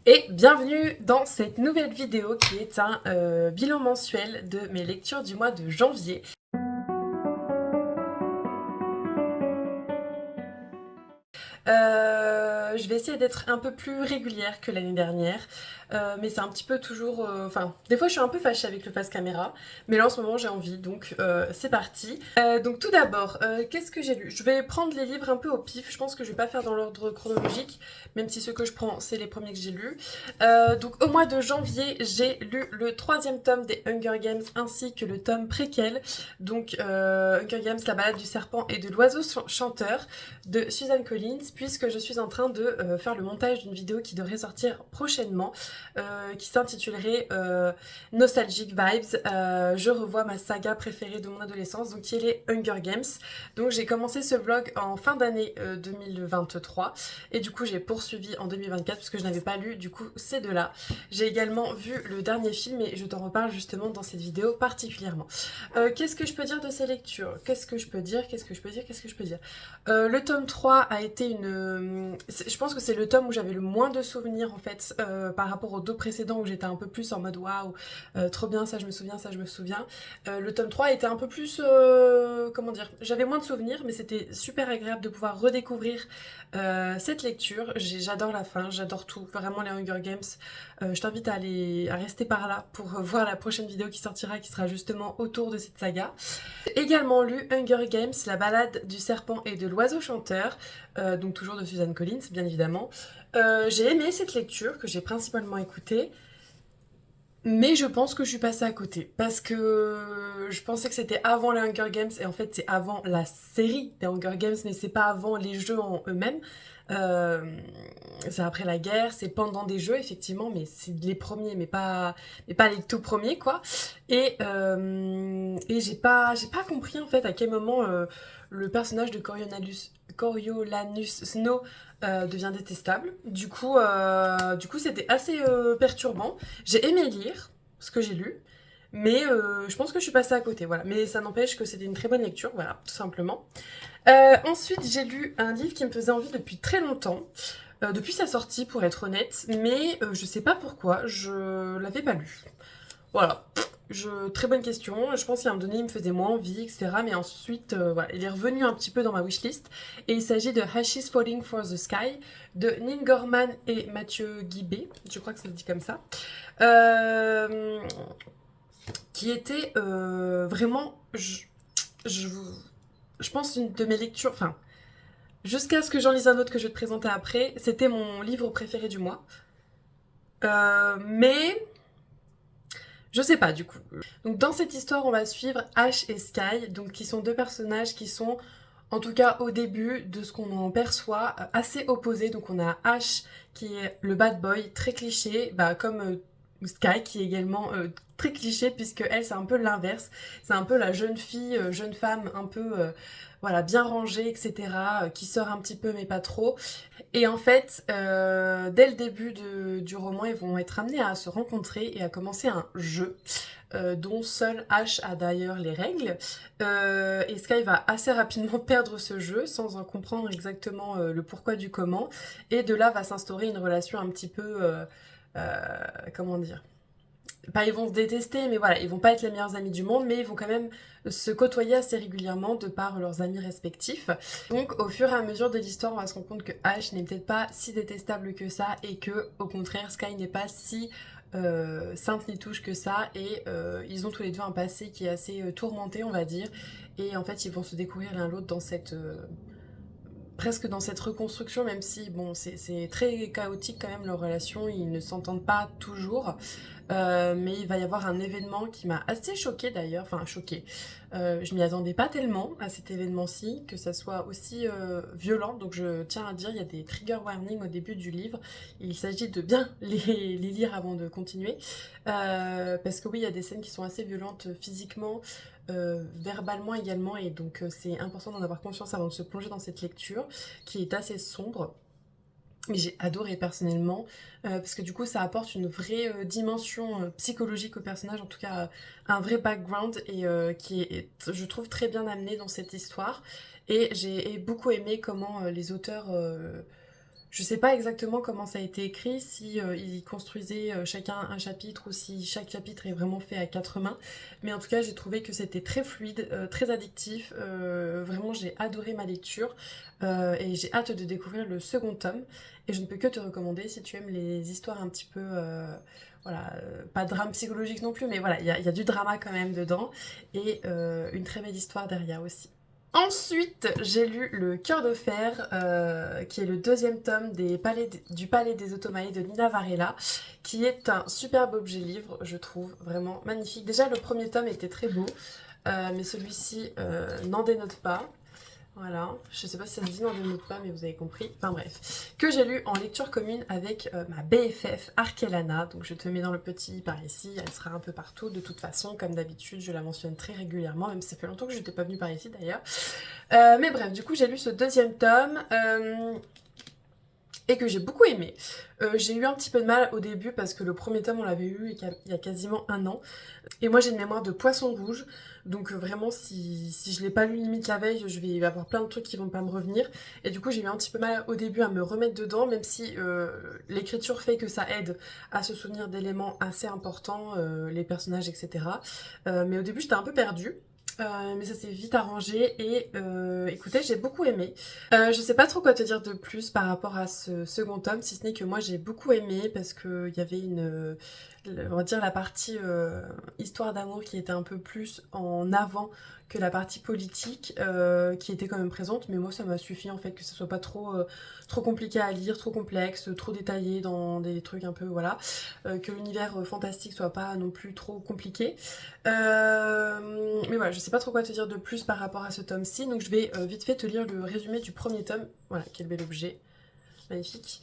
Et bienvenue dans cette nouvelle vidéo qui est un bilan mensuel de mes lectures du mois de janvier. Je vais essayer d'être un peu plus régulière que l'année dernière, mais c'est un petit peu toujours... Enfin, des fois je suis un peu fâchée avec le face caméra, mais là en ce moment j'ai envie, donc c'est parti. Donc tout d'abord, qu'est-ce que j'ai lu? Je vais prendre les livres un peu au pif, je pense que je vais pas faire dans l'ordre chronologique, même si ceux que je prends c'est les premiers que j'ai lus. Donc au mois de janvier, j'ai lu le troisième tome des Hunger Games ainsi que le tome préquel, donc Hunger Games, la balade du serpent et de l'oiseau chanteur de Suzanne Collins, puisque je suis en train de faire le montage d'une vidéo qui devrait sortir prochainement, qui s'intitulerait Nostalgic Vibes. Je revois ma saga préférée de mon adolescence, donc qui est les Hunger Games. Donc j'ai commencé ce vlog en fin d'année 2023, et du coup j'ai poursuivi en 2024 parce que je n'avais pas lu du coup ces deux-là. J'ai également vu le dernier film et je t'en reparle justement dans cette vidéo particulièrement. Qu'est-ce que je peux dire de ces lectures? Qu'est-ce que je peux dire? Le tome 3 a été une... Je pense que c'est le tome où j'avais le moins de souvenirs en fait par rapport aux deux précédents où j'étais un peu plus en mode waouh, trop bien, ça je me souviens, ça je me souviens. Le tome 3 était un peu plus... comment dire? J'avais moins de souvenirs mais c'était super agréable de pouvoir redécouvrir cette lecture. J'adore la fin, j'adore tout, vraiment les Hunger Games. Je t'invite à rester par là pour voir la prochaine vidéo qui sortira qui sera justement autour de cette saga. J'ai également lu Hunger Games, la balade du serpent et de l'oiseau chanteur, donc toujours de Suzanne Collins, bien évidemment. J'ai aimé cette lecture que j'ai principalement écoutée, mais je pense que je suis passée à côté parce que je pensais que c'était avant les Hunger Games et en fait c'est avant la série des Hunger Games, mais c'est pas avant les jeux en eux-mêmes. Euh, c'est après la guerre, c'est pendant des jeux effectivement, mais c'est les premiers, mais pas les tout premiers quoi. Et j'ai pas compris en fait à quel moment le personnage de Coriolanus Snow devient détestable. Du coup c'était assez perturbant. J'ai aimé lire ce que j'ai lu, mais je pense que je suis passée à côté, voilà. Mais ça n'empêche que c'était une très bonne lecture, voilà, tout simplement. Ensuite, j'ai lu un livre qui me faisait envie depuis très longtemps, depuis sa sortie pour être honnête, mais je sais pas pourquoi, je l'avais pas lu. Voilà. Très bonne question. Je pense qu'à un moment donné, il me faisait moins envie, etc. Mais ensuite, voilà, il est revenu un petit peu dans ma wishlist. Et il s'agit de Ashes Falling for the Sky de Neil Gorman et Mathieu Guibé. Je crois que ça se dit comme ça. Euh, qui était vraiment, je, je pense, une de mes lectures. Enfin, jusqu'à ce que j'en lise un autre que je vais te présenter après, c'était mon livre préféré du mois. Mais je sais pas du coup. Donc dans cette histoire, on va suivre Ash et Sky, donc qui sont deux personnages qui sont, en tout cas au début de ce qu'on en perçoit, assez opposés. Donc on a Ash qui est le bad boy, très cliché, bah, comme Sky qui est également très cliché puisque elle c'est un peu l'inverse. C'est un peu la jeune fille, jeune femme un peu voilà, bien rangée, etc. Qui sort un petit peu mais pas trop. Et en fait, dès le début du roman, ils vont être amenés à se rencontrer et à commencer un jeu dont seul Ash a d'ailleurs les règles. Et Sky va assez rapidement perdre ce jeu sans en comprendre exactement le pourquoi du comment. Et de là va s'instaurer une relation un petit peu... comment dire, pas ils vont se détester, mais voilà, ils vont pas être les meilleurs amis du monde, mais ils vont quand même se côtoyer assez régulièrement de par leurs amis respectifs. Donc au fur et à mesure de l'histoire, on va se rendre compte que Ash n'est peut-être pas si détestable que ça et que au contraire Sky n'est pas si sainte ni touche que ça et ils ont tous les deux un passé qui est assez tourmenté on va dire et en fait ils vont se découvrir l'un l'autre dans cette presque dans cette reconstruction, même si bon, c'est très chaotique quand même leur relation, ils ne s'entendent pas toujours. Mais il va y avoir un événement qui m'a assez choquée d'ailleurs, enfin choquée. Je m'y attendais pas tellement à cet événement-ci, que ça soit aussi violent, donc je tiens à dire, il y a des trigger warnings au début du livre. Il s'agit de bien les lire avant de continuer, parce que oui, il y a des scènes qui sont assez violentes physiquement, verbalement également, et donc c'est important d'en avoir conscience avant de se plonger dans cette lecture, qui est assez sombre. Mais j'ai adoré personnellement, parce que du coup ça apporte une vraie dimension psychologique au personnage, en tout cas un vrai background, et qui est, je trouve, très bien amené dans cette histoire. Et j'ai beaucoup aimé comment les auteurs Je sais pas exactement comment ça a été écrit, si ils construisaient chacun un chapitre ou si chaque chapitre est vraiment fait à quatre mains. Mais en tout cas, j'ai trouvé que c'était très fluide, très addictif. Vraiment, j'ai adoré ma lecture et j'ai hâte de découvrir le second tome. Et je ne peux que te recommander si tu aimes les histoires un petit peu, voilà, pas de drame psychologique non plus, mais voilà, il y a du drama quand même dedans et une très belle histoire derrière aussi. Ensuite, j'ai lu Le Cœur de Fer, qui est le deuxième tome du Palais des Automaïs de Nina Varela, qui est un superbe objet livre, je trouve, vraiment magnifique. Déjà, le premier tome était très beau, mais celui-ci n'en dénote pas. Voilà, je sais pas si ça se dit n'en dénote pas, mais vous avez compris. Enfin bref, que j'ai lu en lecture commune avec ma BFF Arkelana. Donc je te mets dans le petit par ici, elle sera un peu partout. De toute façon, comme d'habitude, je la mentionne très régulièrement, même si ça fait longtemps que je n'étais pas venue par ici d'ailleurs. Mais bref, du coup j'ai lu ce deuxième tome. Et que j'ai beaucoup aimé. J'ai eu un petit peu de mal au début parce que le premier tome on l'avait eu il y a quasiment un an. Et moi j'ai une mémoire de poisson rouge, donc vraiment si je l'ai pas lu limite la veille, je vais avoir plein de trucs qui vont pas me revenir. Et du coup j'ai eu un petit peu mal au début à me remettre dedans, même si l'écriture fait que ça aide à se souvenir d'éléments assez importants, les personnages, etc. Mais au début j'étais un peu perdue. Mais ça s'est vite arrangé et écoutez, j'ai beaucoup aimé. Je sais pas trop quoi te dire de plus par rapport à ce second tome, si ce n'est que moi j'ai beaucoup aimé parce qu'il y avait on va dire la partie histoire d'amour qui était un peu plus en avant que la partie politique qui était quand même présente, mais moi ça m'a suffi en fait que ce soit pas trop compliqué à lire, trop complexe, trop détaillé dans des trucs un peu voilà, que l'univers fantastique soit pas non plus trop compliqué. Mais voilà, je sais pas trop quoi te dire de plus par rapport à ce tome-ci, donc je vais vite fait te lire le résumé du premier tome. Voilà, quel bel objet. Magnifique.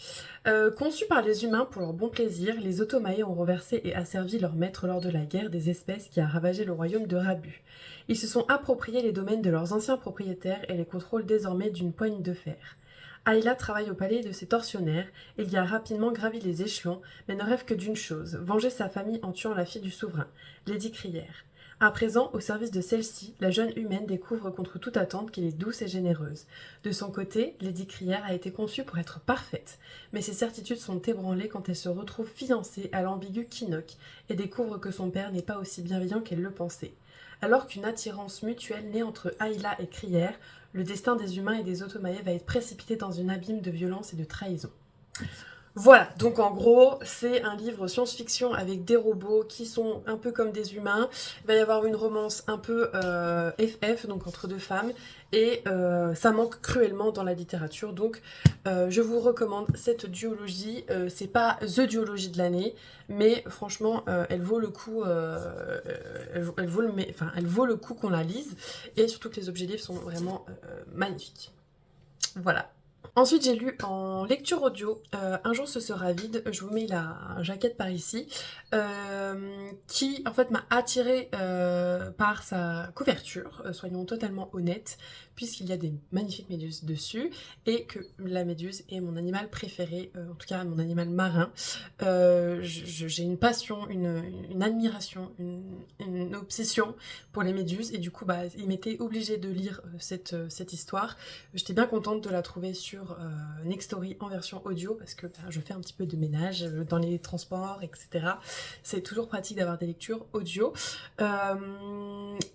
Conçus par les humains pour leur bon plaisir, les Automae ont renversé et asservi leur maître lors de la guerre des espèces qui a ravagé le royaume de Rabu. Ils se sont appropriés les domaines de leurs anciens propriétaires et les contrôlent désormais d'une poigne de fer. Ayla travaille au palais de ses tortionnaires, il y a rapidement gravi les échelons, mais ne rêve que d'une chose, venger sa famille en tuant la fille du souverain, Lady Crière. À présent, au service de celle-ci, la jeune humaine découvre contre toute attente qu'elle est douce et généreuse. De son côté, Lady Crière a été conçue pour être parfaite, mais ses certitudes sont ébranlées quand elle se retrouve fiancée à l'ambigu Kinnock et découvre que son père n'est pas aussi bienveillant qu'elle le pensait. Alors qu'une attirance mutuelle naît entre Ayla et Crière, le destin des humains et des Automae va être précipité dans un abîme de violence et de trahison. Voilà, donc en gros, c'est un livre science-fiction avec des robots qui sont un peu comme des humains. Il va y avoir une romance un peu FF, donc entre deux femmes, et ça manque cruellement dans la littérature. Donc je vous recommande cette duologie. C'est pas THE duologie de l'année, mais franchement, elle vaut le coup. Elle vaut le coup qu'on la lise, et surtout que les objets livres sont vraiment magnifiques. Voilà. Ensuite, j'ai lu en lecture audio Un jour ce sera vide, je vous mets la jaquette par ici, qui en fait m'a attirée par sa couverture, soyons totalement honnêtes, puisqu'il y a des magnifiques méduses dessus et que la méduse est mon animal préféré, en tout cas mon animal marin. J'ai une passion, une admiration, une obsession pour les méduses et du coup bah, il m'était obligé de lire cette histoire. J'étais bien contente de la trouver sur Nextory en version audio parce que je fais un petit peu de ménage dans les transports, etc. C'est toujours pratique d'avoir des lectures audio.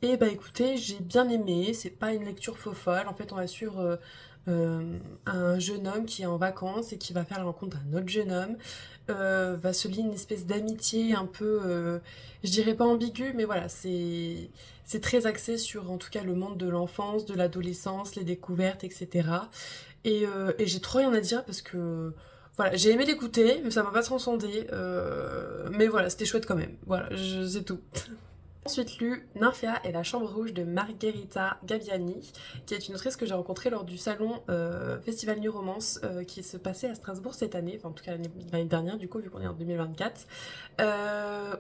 Et bah écoutez, j'ai bien aimé, c'est pas une lecture faux folle, en fait on va suivre un jeune homme qui est en vacances et qui va faire la rencontre d'un autre jeune homme, va se lier une espèce d'amitié un peu, je dirais pas ambiguë, mais voilà, c'est très axé sur en tout cas le monde de l'enfance, de l'adolescence, les découvertes, etc. Et j'ai trop rien à dire parce que voilà, j'ai aimé l'écouter, mais ça m'a pas transcendé. Mais voilà, c'était chouette quand même. Voilà, c'est tout. Ensuite lu Nymphéa et la chambre rouge de Margherita Gabbiani, qui est une autrice que j'ai rencontrée lors du salon Festival New Romance qui se passait à Strasbourg cette année, enfin en tout cas l'année dernière du coup vu qu'on est en 2024,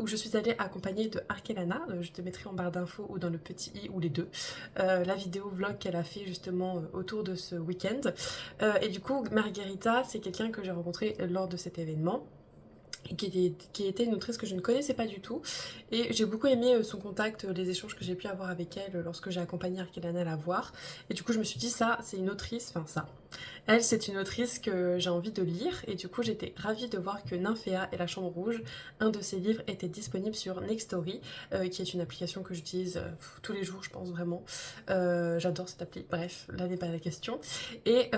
où je suis allée accompagnée de Arkelana, je te mettrai en barre d'infos ou dans le petit i ou les deux, la vidéo vlog qu'elle a fait justement autour de ce week-end. Et du coup Margherita c'est quelqu'un que j'ai rencontré lors de cet événement, qui était une autrice que je ne connaissais pas du tout et j'ai beaucoup aimé son contact, les échanges que j'ai pu avoir avec elle lorsque j'ai accompagné Arkelana à la voir et du coup je me suis dit ça c'est une autrice, enfin ça Elle, c'est une autrice que j'ai envie de lire et du coup j'étais ravie de voir que Nymphéa et la Chambre Rouge, un de ses livres, était disponible sur Nextory, qui est une application que j'utilise tous les jours, je pense vraiment. J'adore cette appli, bref, là n'est pas la question. Et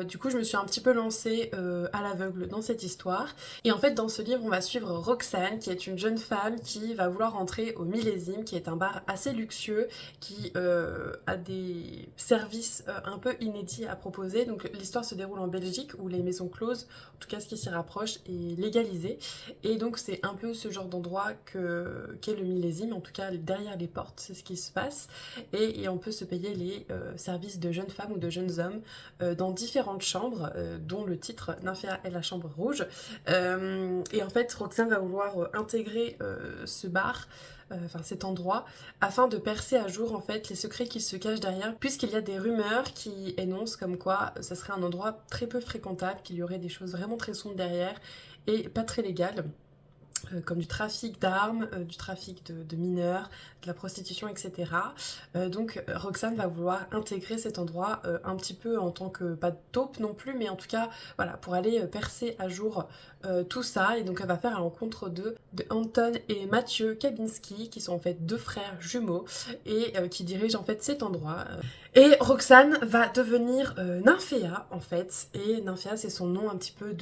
du coup je me suis un petit peu lancée à l'aveugle dans cette histoire. Et en fait dans ce livre on va suivre Roxane, qui est une jeune femme qui va vouloir entrer au Millésime, qui est un bar assez luxueux, qui a des services un peu inédits à proposer. Donc l'histoire se déroule en Belgique où les maisons closes, en tout cas ce qui s'y rapproche, est légalisé. Et donc c'est un peu ce genre d'endroit qu'est le Millésime, en tout cas derrière les portes, c'est ce qui se passe. Et on peut se payer les services de jeunes femmes ou de jeunes hommes dans différentes chambres, dont le titre Nymphéa et la Chambre Rouge. Et en fait, Roxane va vouloir intégrer ce bar, enfin cet endroit, afin de percer à jour en fait les secrets qui se cachent derrière, puisqu'il y a des rumeurs qui énoncent comme quoi ça serait un endroit très peu fréquentable, qu'il y aurait des choses vraiment très sombres derrière et pas très légales. Comme du trafic d'armes, du trafic de mineurs, de la prostitution, etc. Donc Roxane va vouloir intégrer cet endroit un petit peu en tant que, pas de taupe non plus, mais en tout cas, voilà, pour aller percer à jour tout ça. Et donc elle va faire la rencontre de Anton et Mathieu Kabinski, qui sont en fait deux frères jumeaux, et qui dirigent en fait cet endroit. Et Roxane va devenir Nymphéa en fait, et Nymphéa c'est son nom un petit peu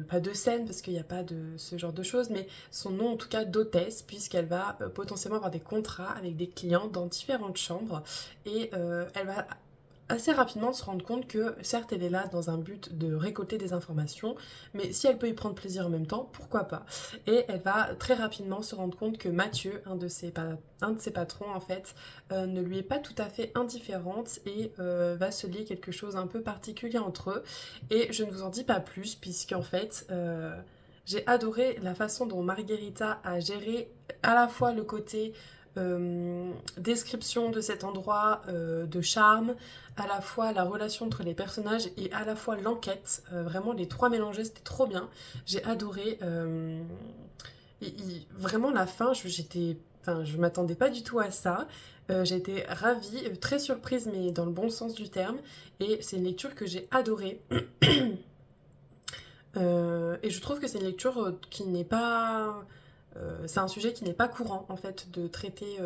pas de scène parce qu'il n'y a pas de ce genre de choses, mais son nom en tout cas d'hôtesse, puisqu'elle va potentiellement avoir des contrats avec des clients dans différentes chambres, et elle va assez rapidement se rendre compte que certes elle est là dans un but de récolter des informations, mais si elle peut y prendre plaisir en même temps, pourquoi pas. Et elle va très rapidement se rendre compte que Mathieu, un de ses patrons en fait, ne lui est pas tout à fait indifférente, et va se lier quelque chose un peu particulier entre eux. Et je ne vous en dis pas plus, puisqu'en fait j'ai adoré la façon dont Margherita a géré à la fois le côté description de cet endroit, de charme, à la fois la relation entre les personnages et à la fois l'enquête. Vraiment les trois mélangés, c'était trop bien. J'ai adoré. Vraiment la fin, enfin, je m'attendais pas du tout à ça. J'ai été ravie, très surprise, mais dans le bon sens du terme. Et c'est une lecture que j'ai adorée. Et je trouve que c'est une lecture qui n'est pas... c'est un sujet qui n'est pas courant en fait de traiter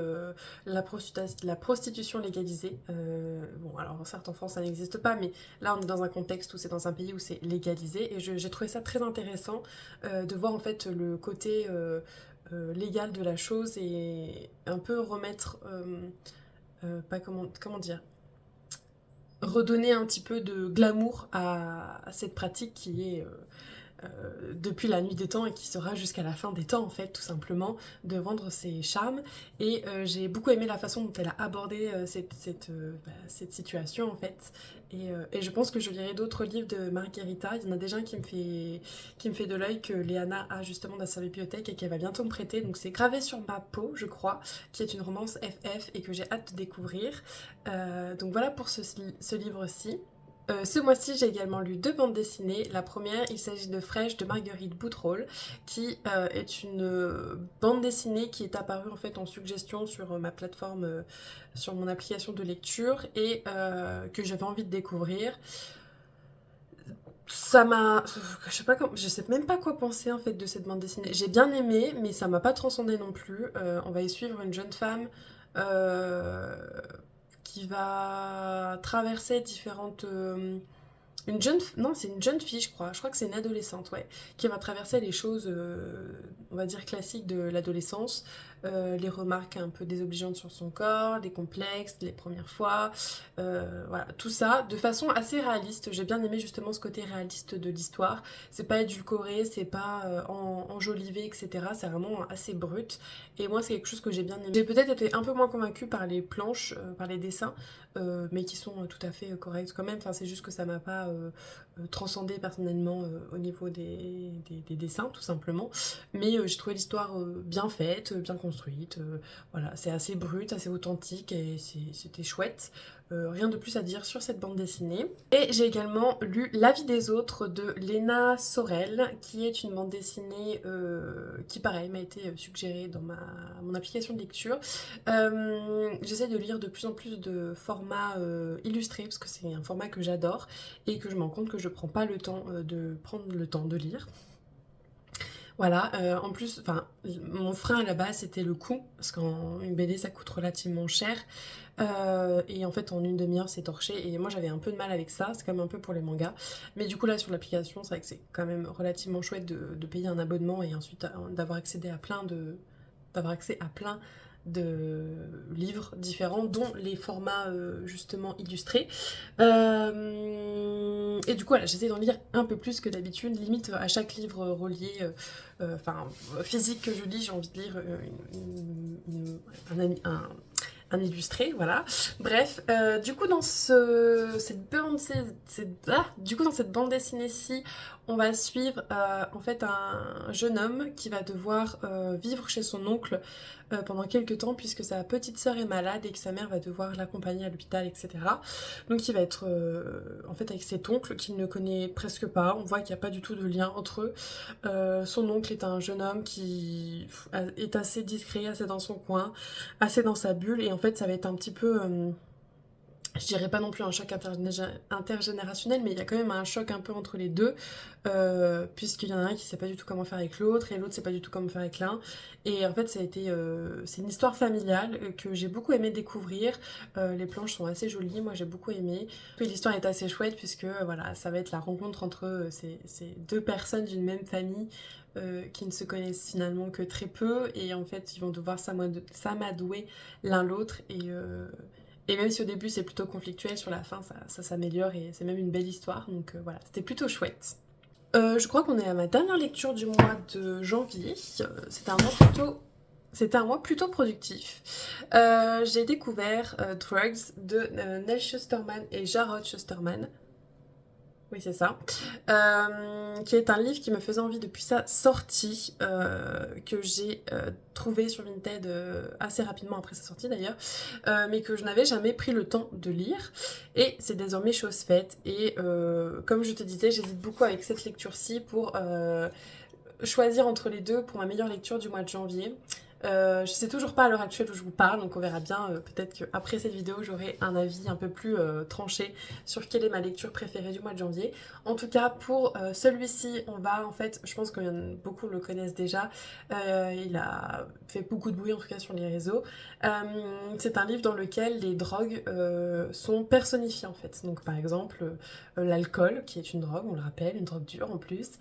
la prostitution légalisée. Bon, alors certes en France ça n'existe pas, mais là on est dans un contexte où c'est dans un pays où c'est légalisé, et j'ai trouvé ça très intéressant de voir en fait le côté légal de la chose, et un peu remettre, pas comment dire, redonner un petit peu de glamour à cette pratique qui est depuis la nuit des temps et qui sera jusqu'à la fin des temps en fait, tout simplement, de vendre ses charmes. Et j'ai beaucoup aimé la façon dont elle a abordé cette situation en fait. Et je pense que je lirai d'autres livres de Margherita. Il y en a déjà un qui me fait de l'œil, que Léana a justement dans sa bibliothèque et qu'elle va bientôt me prêter. Donc c'est Gravé sur ma peau, je crois, qui est une romance FF et que j'ai hâte de découvrir. Donc voilà pour ce livre-ci. Ce mois-ci, j'ai également lu deux bandes dessinées. La première, il s'agit de Fresh de Marguerite Bouttrol, qui est une bande dessinée qui est apparue en fait en suggestion sur ma plateforme, sur mon application de lecture, et que j'avais envie de découvrir. Ça m'a... je sais même pas quoi penser en fait de cette bande dessinée. J'ai bien aimé, mais ça m'a pas transcendé non plus. On va y suivre une jeune femme euh, qui va traverser différentes... Non, c'est une jeune fille, je crois. Je crois que c'est une adolescente, ouais, qui va traverser les choses, on va dire, classiques de l'adolescence. Les remarques un peu désobligeantes sur son corps, les complexes, les premières fois. Voilà, tout ça de façon assez réaliste. J'ai bien aimé justement ce côté réaliste de l'histoire. C'est pas édulcoré, c'est pas enjolivé, etc. C'est vraiment assez brut. Et moi, c'est quelque chose que j'ai bien aimé. J'ai peut-être été un peu moins convaincue par les planches, par les dessins, mais qui sont tout à fait corrects quand même. Enfin, c'est juste que ça m'a pas transcendé personnellement au niveau des dessins, tout simplement. Mais j'ai trouvé l'histoire bien faite, bien construite. Voilà, c'est assez brut, assez authentique, et c'était chouette. rien de plus à dire sur cette bande dessinée. Et j'ai également lu La vie des autres de Léna Sorel, qui est une bande dessinée qui pareil m'a été suggérée dans mon application de lecture. J'essaie de lire de plus en plus de formats illustrés, parce que c'est un format que j'adore, et que je me rends compte que je prends pas le temps de lire. Voilà, en plus, enfin, mon frein à la base c'était le coût, parce qu'en une BD ça coûte relativement cher, et en fait en une demi-heure c'est torché, et moi j'avais un peu de mal avec ça, c'est comme un peu pour les mangas, mais du coup là sur l'application c'est vrai que c'est quand même relativement chouette de payer un abonnement et ensuite d'avoir accès à plein de livres différents, dont les formats justement illustrés. Et du coup, voilà, j'essaie d'en lire un peu plus que d'habitude, limite à chaque livre relié, physique que je lis, j'ai envie de lire un illustré, voilà. Bref, du coup dans cette bande dessinée-ci, on va suivre en fait un jeune homme qui va devoir vivre chez son oncle pendant quelques temps, puisque sa petite sœur est malade et que sa mère va devoir l'accompagner à l'hôpital, etc. Donc il va être en fait avec cet oncle qu'il ne connaît presque pas, on voit qu'il n'y a pas du tout de lien entre eux. Son oncle est un jeune homme qui est assez discret, assez dans son coin, assez dans sa bulle, et en fait ça va être un petit peu je dirais pas non plus un choc intergénérationnel, mais il y a quand même un choc un peu entre les deux, puisqu'il y en a un qui sait pas du tout comment faire avec l'autre, et l'autre sait pas du tout comment faire avec l'un. Et en fait, c'est une histoire familiale que j'ai beaucoup aimé découvrir. Les planches sont assez jolies, moi j'ai beaucoup aimé. Puis l'histoire est assez chouette, puisque voilà, ça va être la rencontre entre ces deux personnes d'une même famille. Qui ne se connaissent finalement que très peu, et en fait ils vont devoir s'amadouer l'un l'autre, et même si au début c'est plutôt conflictuel, sur la fin ça s'améliore et c'est même une belle histoire, donc voilà, c'était plutôt chouette. Je crois qu'on est à ma dernière lecture du mois de janvier. C'était un mois plutôt productif. J'ai découvert Drugs de Neil Shusterman et Jarrod Shusterman. Oui, c'est ça. Qui est un livre qui me faisait envie depuis sa sortie, que j'ai trouvé sur Vinted assez rapidement après sa sortie d'ailleurs, mais que je n'avais jamais pris le temps de lire. Et c'est désormais chose faite. Et comme je te disais, j'hésite beaucoup avec cette lecture-ci pour choisir entre les deux pour ma meilleure lecture du mois de janvier. Je sais toujours pas à l'heure actuelle où je vous parle, donc on verra bien. Peut-être qu'après cette vidéo, j'aurai un avis un peu plus tranché sur quelle est ma lecture préférée du mois de janvier. En tout cas, pour celui-ci, on va en fait, je pense que beaucoup le connaissent déjà. Il a fait beaucoup de bruit en tout cas sur les réseaux. C'est un livre dans lequel les drogues sont personnifiées en fait. Donc par exemple, l'alcool, qui est une drogue, on le rappelle, une drogue dure en plus,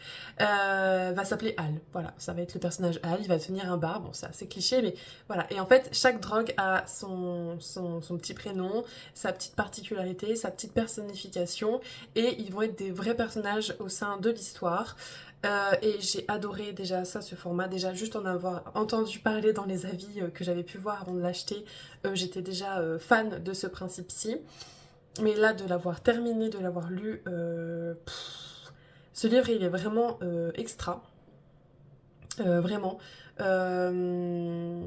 va s'appeler Al. Voilà, ça va être le personnage Al, il va tenir un bar, bon c'est assez cliché, mais voilà. Et en fait, chaque drogue a son petit prénom, sa petite particularité, sa petite personnification, et ils vont être des vrais personnages au sein de l'histoire. Et j'ai adoré déjà ça, ce format, déjà juste en avoir entendu parler dans les avis que j'avais pu voir avant de l'acheter, j'étais déjà fan de ce principe-ci. Mais là, de l'avoir terminé, de l'avoir lu, ce livre il est vraiment extra. Vraiment. Euh,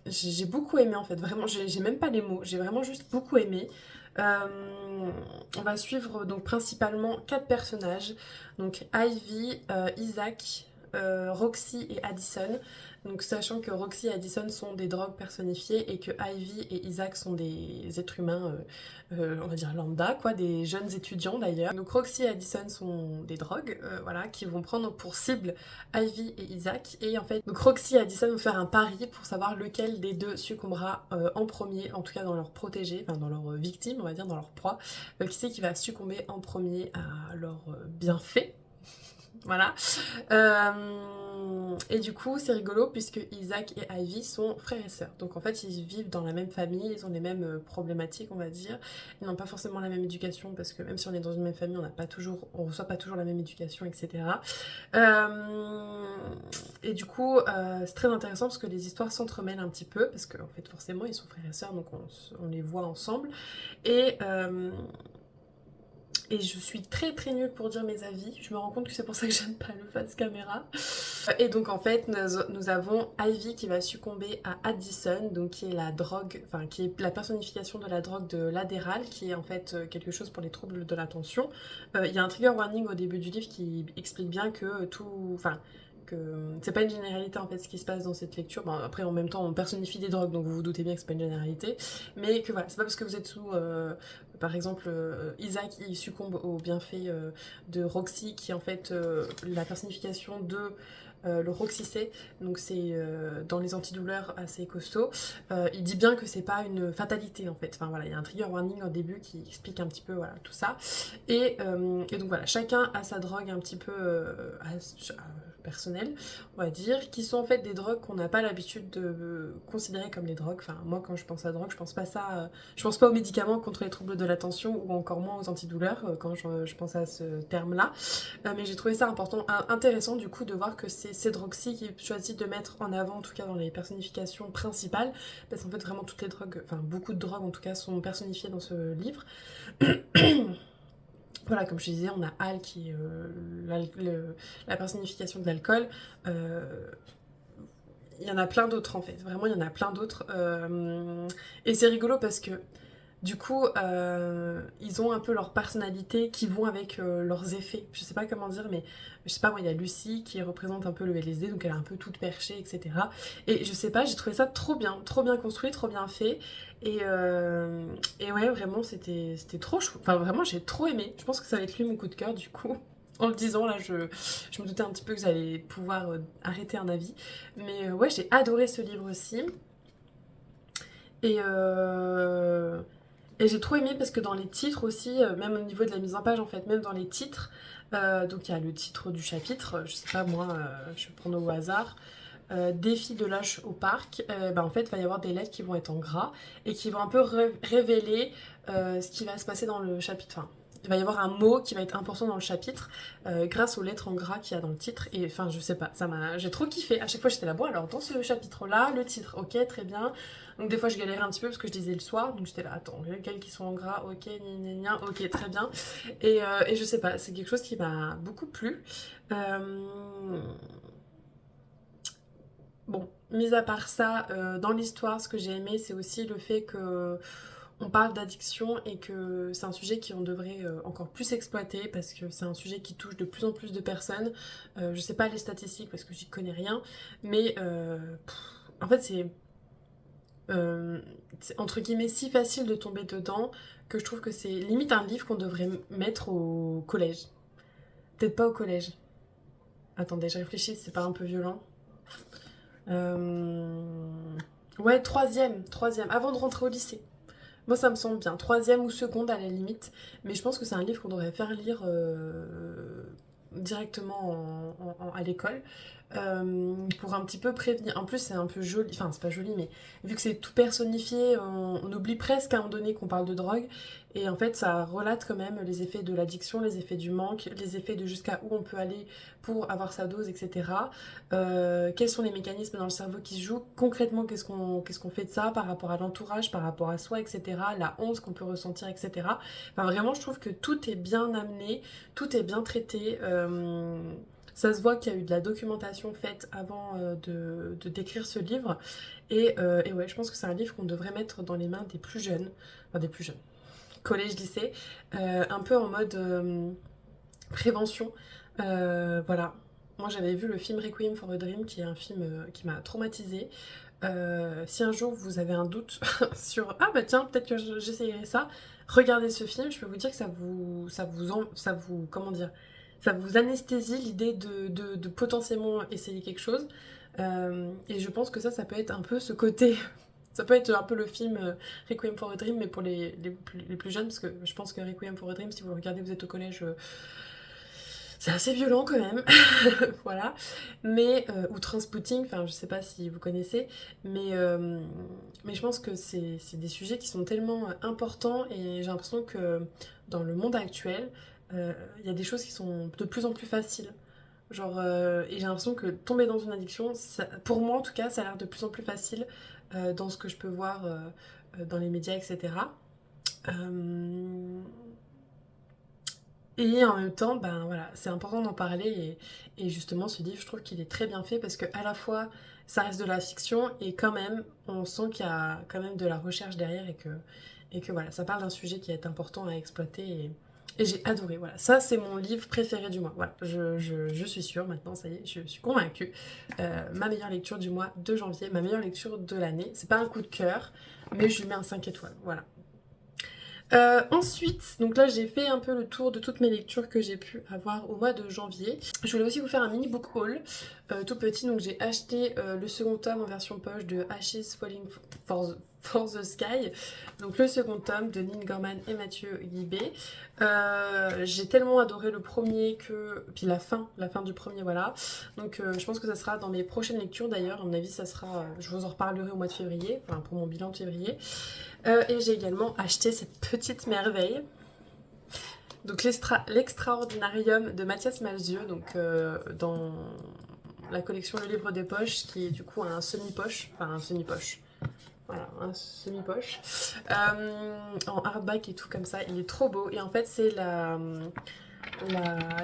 j'ai beaucoup aimé en fait, vraiment, j'ai même pas les mots, j'ai vraiment juste beaucoup aimé. On va suivre donc principalement 4 personnages, donc Ivy, Isaac, Roxy et Addison. Donc sachant que Roxy et Addison sont des drogues personnifiées et que Ivy et Isaac sont des êtres humains, on va dire lambda, quoi, des jeunes étudiants d'ailleurs. Donc Roxy et Addison sont des drogues, voilà, qui vont prendre pour cible Ivy et Isaac. Et en fait, donc Roxy et Addison vont faire un pari pour savoir lequel des deux succombera en premier, en tout cas dans leur protégé, enfin dans leur victime, on va dire, dans leur proie. Qui c'est qui va succomber en premier à leur bienfait. Voilà. Et du coup, c'est rigolo puisque Isaac et Ivy sont frères et sœurs. Donc en fait, ils vivent dans la même famille, ils ont les mêmes problématiques, on va dire. Ils n'ont pas forcément la même éducation parce que même si on est dans une même famille, on reçoit pas toujours la même éducation, etc. Et du coup, c'est très intéressant parce que les histoires s'entremêlent un petit peu parce qu'en fait, forcément, ils sont frères et sœurs, donc on les voit ensemble. Et Et je suis très très nulle pour dire mes avis. Je me rends compte que c'est pour ça que j'aime pas le face caméra. Et donc en fait, nous avons Ivy qui va succomber à Addison, donc qui est la drogue, enfin qui est la personnification de la drogue de l'Adderall, qui est en fait quelque chose pour les troubles de l'attention. Il y a un trigger warning au début du livre qui explique bien que tout, enfin que c'est pas une généralité en fait ce qui se passe dans cette lecture. Bon, après en même temps on personnifie des drogues donc vous vous doutez bien que c'est pas une généralité, mais que voilà, c'est pas parce que vous êtes sous par exemple Isaac il succombe aux bienfaits de Roxy qui est en fait la personnification de le Roxicet, donc c'est dans les antidouleurs assez costaud. Il dit bien que c'est pas une fatalité en fait. Enfin voilà, il y a un trigger warning au début qui explique un petit peu voilà tout ça. Et donc voilà, chacun a sa drogue un petit peu personnelle, on va dire, qui sont en fait des drogues qu'on n'a pas l'habitude de considérer comme des drogues. Enfin moi quand je pense à drogue, je pense pas ça, je pense pas aux médicaments contre les troubles de l'attention ou encore moins aux antidouleurs quand je pense à ce terme-là. Mais j'ai trouvé ça intéressant du coup de voir que c'est Cedroxy qui choisit de mettre en avant, en tout cas dans les personnifications principales, parce qu'en fait vraiment toutes les drogues, enfin beaucoup de drogues en tout cas sont personnifiées dans ce livre. Voilà, comme je disais, on a Al qui est la personnification de l'alcool. Il y en a plein d'autres en fait, vraiment il y en a plein d'autres. Et c'est rigolo parce que du coup, ils ont un peu leur personnalité qui vont avec leurs effets. Je sais pas comment dire, mais je sais pas, moi, il y a Lucie qui représente un peu le LSD, donc elle est un peu toute perchée, etc. Et je sais pas, j'ai trouvé ça trop bien construit, trop bien fait. Et ouais, vraiment, c'était trop chou. Enfin, vraiment, j'ai trop aimé. Je pense que ça va être lui mon coup de cœur, du coup. En le disant, là, je me doutais un petit peu que j'allais pouvoir arrêter un avis. Mais ouais, j'ai adoré ce livre aussi. Et, euh, et j'ai trop aimé parce que dans les titres aussi, même au niveau de la mise en page en fait, même dans les titres, donc il y a le titre du chapitre, je sais pas moi, je vais prendre au hasard, défi de l'âge au parc, bah, en fait il va y avoir des lettres qui vont être en gras et qui vont un peu révéler ce qui va se passer dans le chapitre. Enfin, il va y avoir un mot qui va être important dans le chapitre grâce aux lettres en gras qu'il y a dans le titre. Et enfin, je sais pas, j'ai trop kiffé. À chaque fois, j'étais là, bon, alors dans ce chapitre-là, le titre, ok, très bien. Donc des fois, je galérais un petit peu parce que je lisais le soir. Donc j'étais là, attends, lesquels qui sont en gras, ok, ok, très bien. Et je sais pas, c'est quelque chose qui m'a beaucoup plu. Bon, mis à part ça, dans l'histoire, ce que j'ai aimé, c'est aussi le fait que on parle d'addiction et que c'est un sujet qu'on devrait encore plus exploiter parce que c'est un sujet qui touche de plus en plus de personnes. Je sais pas les statistiques parce que j'y connais rien, mais en fait c'est entre guillemets si facile de tomber dedans que je trouve que c'est limite un livre qu'on devrait mettre au collège. Peut-être pas au collège. Attendez, je réfléchis, c'est pas un peu violent. Euh... Ouais, troisième, avant de rentrer au lycée. Moi, ça me semble bien. Troisième ou seconde à la limite. Mais je pense que c'est un livre qu'on devrait faire lire directement à l'école pour un petit peu prévenir. En plus, c'est un peu joli. Enfin, c'est pas joli, mais vu que c'est tout personnifié, on oublie presque à un moment donné qu'on parle de drogue. Et en fait, ça relate quand même les effets de l'addiction, les effets du manque, les effets de jusqu'à où on peut aller pour avoir sa dose, etc. Quels sont les mécanismes dans le cerveau qui se jouent concrètement, qu'est-ce qu'on fait de ça par rapport à l'entourage, par rapport à soi, etc. La honte qu'on peut ressentir, etc. Enfin, vraiment, je trouve que tout est bien amené, tout est bien traité. Ça se voit qu'il y a eu de la documentation faite avant de décrire ce livre. Et ouais, je pense que c'est un livre qu'on devrait mettre dans les mains des plus jeunes, enfin des plus jeunes, collège, lycée, un peu en mode prévention. Voilà. Moi j'avais vu le film Requiem for a Dream qui est un film qui m'a traumatisée. Si un jour vous avez un doute sur ah bah tiens peut-être que j'essayerai ça, regardez ce film, je peux vous dire que ça vous comment dire, ça vous anesthésie l'idée de potentiellement essayer quelque chose. Et je pense que ça peut être un peu ce côté. Ça peut être un peu le film Requiem for a Dream, mais pour les plus jeunes, parce que je pense que Requiem for a Dream, si vous le regardez, vous êtes au collège, c'est assez violent quand même, voilà. Mais, ou Transpotting, enfin je sais pas si vous connaissez, mais je pense que c'est des sujets qui sont tellement importants et j'ai l'impression que dans le monde actuel, il y a des choses qui sont de plus en plus faciles. Genre, et j'ai l'impression que tomber dans une addiction, pour moi en tout cas, ça a l'air de plus en plus facile dans ce que je peux voir dans les médias, etc. Euh, Et en même temps, ben voilà, c'est important d'en parler et justement ce livre, je trouve qu'il est très bien fait parce que à la fois ça reste de la fiction et quand même on sent qu'il y a quand même de la recherche derrière et que voilà, ça parle d'un sujet qui est important à exploiter et j'ai adoré. Voilà, ça c'est mon livre préféré du mois. Voilà, je suis sûre maintenant, ça y est, je suis convaincue. Ma meilleure lecture du mois de janvier, ma meilleure lecture de l'année. C'est pas un coup de cœur, mais je lui mets un 5 étoiles. Voilà. Ensuite, donc là j'ai fait un peu le tour de toutes mes lectures que j'ai pu avoir au mois de janvier. Je voulais aussi vous faire un mini book haul tout petit, donc j'ai acheté le second tome en version poche de Ashes Falling for the Sky, donc le second tome de Neil Gaiman et Mathieu Guibé. J'ai tellement adoré le premier que... Puis la fin du premier, voilà. Donc je pense que ça sera dans mes prochaines lectures d'ailleurs, à mon avis ça sera... je vous en reparlerai au mois de février, enfin pour mon bilan de février. Et j'ai également acheté cette petite merveille. Donc l'extraordinarium de Mathias Malzieu, donc dans la collection Le Livre des Poches, qui est du coup un semi-poche, enfin un semi-poche, voilà, un semi-poche, en hardback et tout comme ça, il est trop beau, et en fait c'est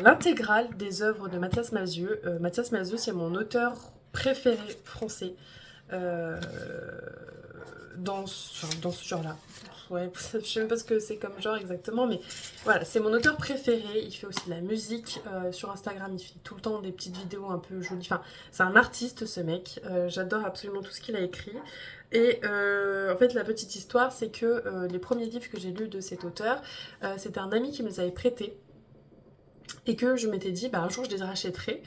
l'intégrale des œuvres de Mathias Malzieu. Mathias Malzieu, c'est mon auteur préféré français, euh, dans ce genre-là. Ouais, je sais même pas ce que c'est comme genre exactement, mais voilà, c'est mon auteur préféré. Il fait aussi de la musique sur Instagram, il fait tout le temps des petites vidéos un peu jolies. Enfin, c'est un artiste ce mec, j'adore absolument tout ce qu'il a écrit. Et en fait, la petite histoire, c'est que les premiers livres que j'ai lus de cet auteur, c'était un ami qui me les avait prêtés et que je m'étais dit, bah un jour je les rachèterai.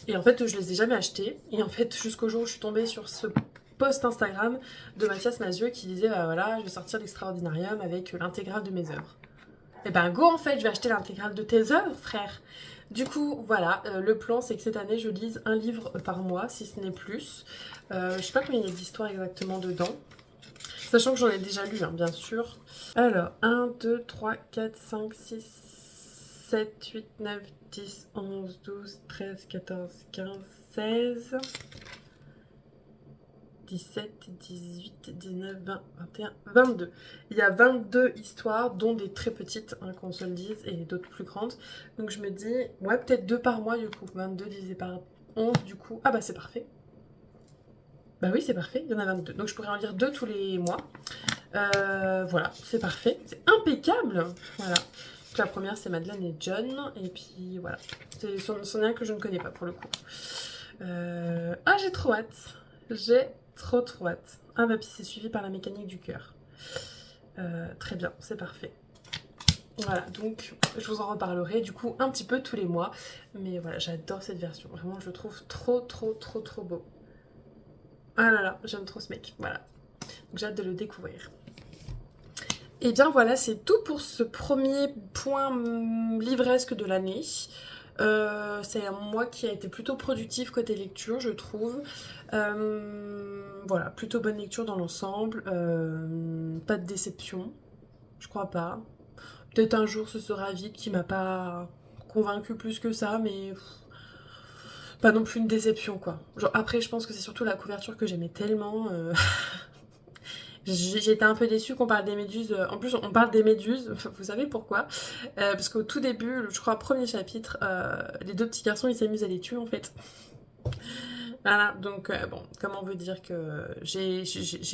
Et en fait, je les ai jamais achetés. Et en fait, jusqu'au jour où je suis tombée sur ce post Instagram de Mathias Malzieu qui disait, bah voilà, je vais sortir l'Extraordinarium avec l'intégrale de mes œuvres. Et ben go, en fait, je vais acheter l'intégrale de tes œuvres, frère. Du coup, voilà, le plan, c'est que cette année, je lise un livre par mois, si ce n'est plus. Je sais pas combien il y a d'histoires exactement dedans. Sachant que j'en ai déjà lu, hein, bien sûr. Alors, 1, 2, 3, 4, 5, 6, 7, 8, 9, 10, 11, 12, 13, 14, 15, 16, 17, 18, 19, 20, 21, 22. Il y a 22 histoires, dont des très petites, hein, qu'on se le dise, et d'autres plus grandes. Donc je me dis, ouais, peut-être 2 par mois, du coup. 22 divisé par 11, du coup. Ah bah c'est parfait. Bah oui, c'est parfait, il y en a 22. Donc je pourrais en lire 2 tous les mois. Voilà, c'est parfait. C'est impeccable. Voilà. Donc, la première, c'est Madeleine et John. Et puis voilà. C'en est un que je ne connais pas pour le coup. Ah, j'ai trop hâte. J'ai trop hâte. Ah bah puis c'est suivi par La mécanique du cœur. Très bien, c'est parfait. Voilà, donc je vous en reparlerai du coup un petit peu tous les mois. Mais voilà, j'adore cette version. Vraiment, je le trouve trop beau. Ah là là, j'aime trop ce mec. Voilà. Donc j'ai hâte de le découvrir. Et bien voilà, c'est tout pour ce premier point livresque de l'année. C'est un mois qui a été plutôt productif côté lecture, je trouve. Voilà, plutôt bonne lecture dans l'ensemble. Pas de déception, je crois pas. Peut-être un jour ce sera vide qui m'a pas convaincu plus que ça, mais pas non plus une déception quoi. Genre, après, je pense que c'est surtout la couverture que j'aimais tellement. J'étais un peu déçue qu'on parle des méduses. En plus, on parle des méduses, vous savez pourquoi? Parce qu'au tout début, je crois, premier chapitre, les 2 petits garçons, ils s'amusent à les tuer en fait. Voilà, donc bon, comment vous dire que j'ai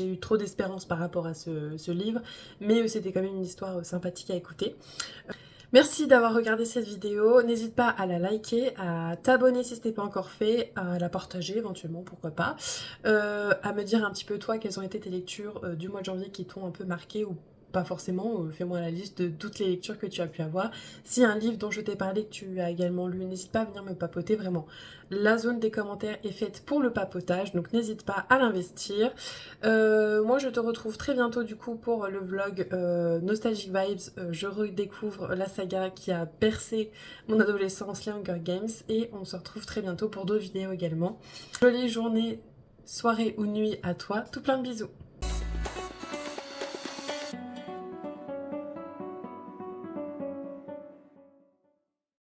eu trop d'espérance par rapport à ce livre, mais c'était quand même une histoire sympathique à écouter. Merci d'avoir regardé cette vidéo, n'hésite pas à la liker, à t'abonner si ce n'est pas encore fait, à la partager éventuellement, pourquoi pas, à me dire un petit peu toi quelles ont été tes lectures du mois de janvier qui t'ont un peu marqué ou pas forcément, fais-moi la liste de toutes les lectures que tu as pu avoir. Si un livre dont je t'ai parlé que tu as également lu, n'hésite pas à venir me papoter, vraiment. La zone des commentaires est faite pour le papotage, donc n'hésite pas à l'investir. Moi je te retrouve très bientôt du coup pour le vlog Nostalgic Vibes. Je redécouvre la saga qui a bercé mon adolescence, les Hunger Games, et on se retrouve très bientôt pour d'autres vidéos également. Jolie journée, soirée ou nuit à toi, tout plein de bisous.